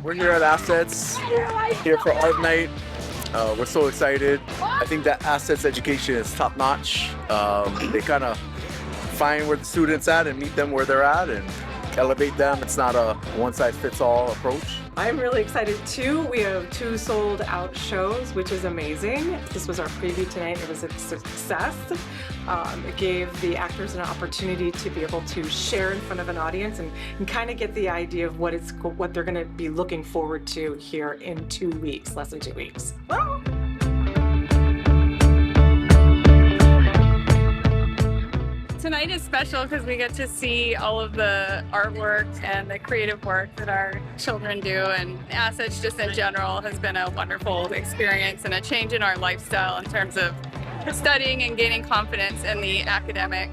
We're here at Assets, here for Art Night. We're so excited. I think that Assets education is top notch. They kind of find where the students at and meet them where they're at and elevate them. It's not a one-size-fits-all approach. I'm really excited too. We have 2 sold out shows, which is amazing. This was our preview tonight. It was a success. It gave the actors an opportunity to be able to share in front of an audience and kind of get the idea of what they're going to be looking forward to here in 2 weeks, less than 2 weeks. Well, tonight is special because we get to see all of the artwork and the creative work that our children do, and Assets just in general has been a wonderful experience and a change in our lifestyle in terms of studying and gaining confidence in the academic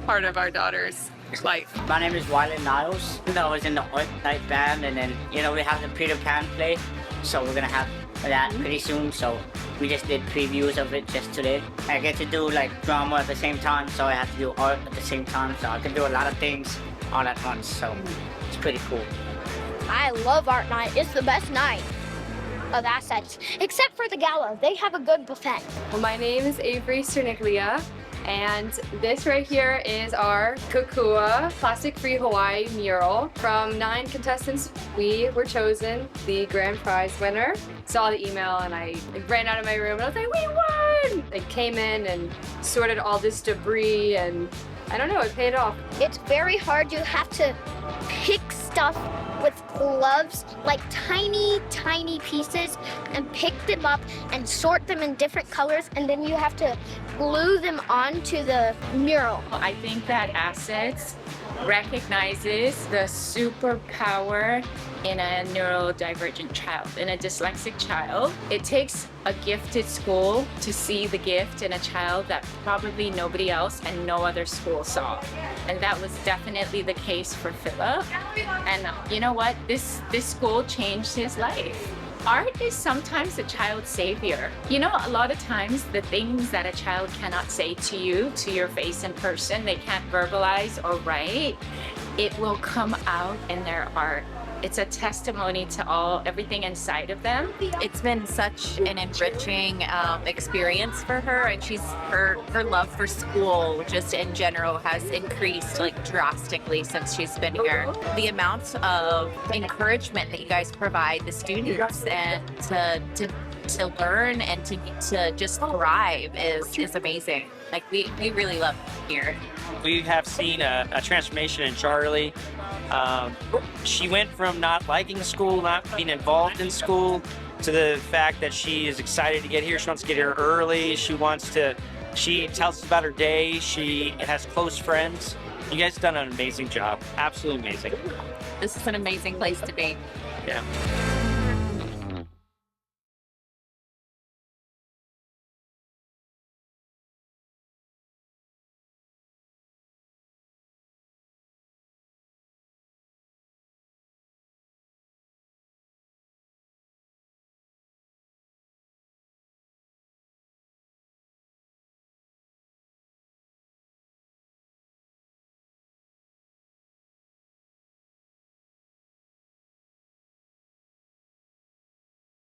part of our daughter's life. My name is Wyland Niles. I was in the Art Night band, and then we have the Peter Pan play, so we're gonna have that pretty soon. So we just did previews of it just today. I get to do like drama at the same time, so I have to do art at the same time, so I can do a lot of things all at once. So it's pretty cool. I love Art Night. It's the best night of Assets, except for the gala. They have a good buffet. Well, my name is Avery Cerniglia, and this right here is our Kukua plastic-free Hawaii mural. From 9 contestants, we were chosen the grand prize winner. Saw the email and I ran out of my room and I was like, we won! I came in and sorted all this debris, and I don't know, it paid off. It's very hard. You have to pick stuff with gloves, like tiny, tiny pieces, and pick them up and sort them in different colors, and then you have to glue them onto the mural. I think that Assets recognizes the superpower in a neurodivergent child, in a dyslexic child. It takes a gifted school to see the gift in a child that probably nobody else and no other school saw. And that was definitely the case for Philip. And you know what? This school changed his life. Art is sometimes a child's savior. You know, a lot of times the things that a child cannot say to you, to your face in person, they can't verbalize or write, it will come out in their art. It's a testimony to everything inside of them. It's been such an enriching experience for her, and her love for school just in general has increased like drastically since she's been here. The amount of encouragement that you guys provide the students and to learn and to just thrive is amazing. Like we really love it here. We have seen a transformation in Charlie. She went from not liking school, not being involved in school, to the fact that she is excited to get here. She wants to get here early. She tells us about her day. She has close friends. You guys have done an amazing job. Absolutely amazing. This is an amazing place to be. Yeah.